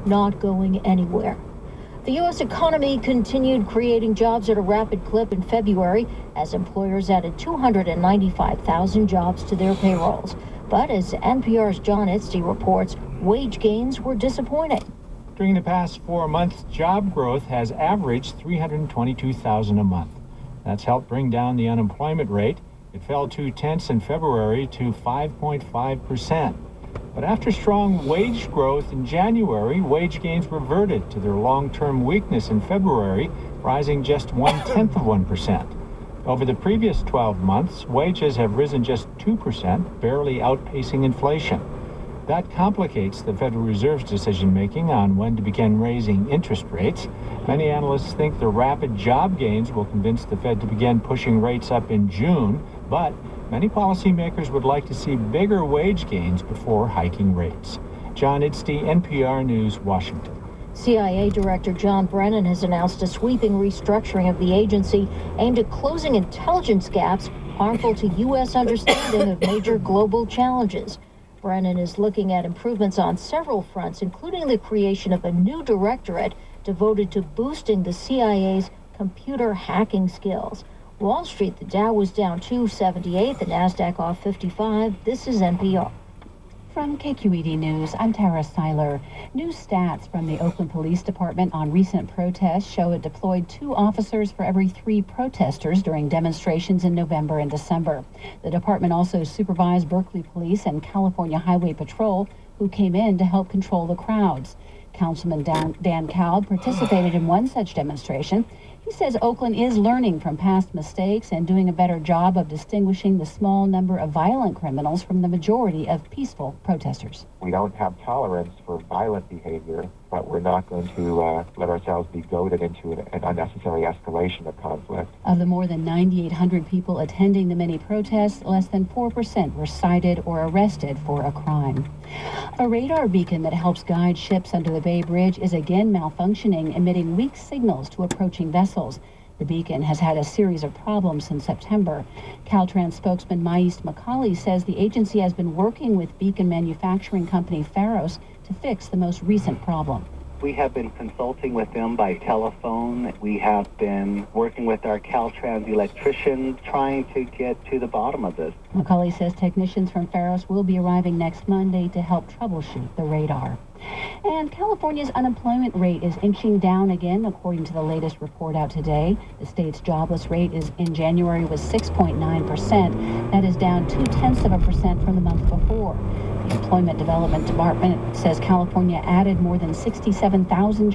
not going anywhere. The U.S. economy continued creating jobs at a rapid clip in February as employers added 295,000 jobs to their payrolls. But as NPR's John Itzty reports, wage gains were disappointing. During the past 4 months, job growth has averaged 322,000 a month. That's helped bring down the unemployment rate. It fell 0.2 in February to 5.5%. But after strong wage growth in January, wage gains reverted to their long-term weakness in February, rising just 0.1%. Over the previous 12 months, wages have risen just 2%, barely outpacing inflation. That complicates the Federal Reserve's decision-making on when to begin raising interest rates. Many analysts think the rapid job gains will convince the Fed to begin pushing rates up in June, but many policymakers would like to see bigger wage gains before hiking rates. John Itzty, NPR News, Washington. CIA Director John Brennan has announced a sweeping restructuring of the agency aimed at closing intelligence gaps harmful to U.S. understanding of major global challenges. Brennan is looking at improvements on several fronts, including the creation of a new directorate devoted to boosting the CIA's computer hacking skills. Wall Street, the Dow was down 278, the NASDAQ off 55. This is NPR. From KQED News, I'm Tara Seiler. New stats from the Oakland Police Department on recent protests show it deployed 2 officers for every 3 protesters during demonstrations in November and December. The department also supervised Berkeley Police and California Highway Patrol, who came in to help control the crowds. Councilman Dan Kalb participated in one such demonstration. He says Oakland is learning from past mistakes and doing a better job of distinguishing the small number of violent criminals from the majority of peaceful protesters. We don't have tolerance for violent behavior, but we're not going to let ourselves be goaded into an unnecessary escalation of conflict. Of the more than 9,800 people attending the many protests, less than 4% were cited or arrested for a crime. A radar beacon that helps guide ships under the Bay Bridge is again malfunctioning, emitting weak signals to approaching vessels. The beacon has had a series of problems since September. Caltrans spokesman Maíz Macaulay says the agency has been working with beacon manufacturing company Pharos to fix the most recent problem. We have been consulting with them by telephone. We have been working with our Caltrans electricians, trying to get to the bottom of this. Macaulay says technicians from Pharos will be arriving next Monday to help troubleshoot the radar. And California's unemployment rate is inching down again, according to the latest report out today. The state's jobless rate in January was 6.9%. That is down 0.2% from the month before. The Employment Development Department says California added more than 67,000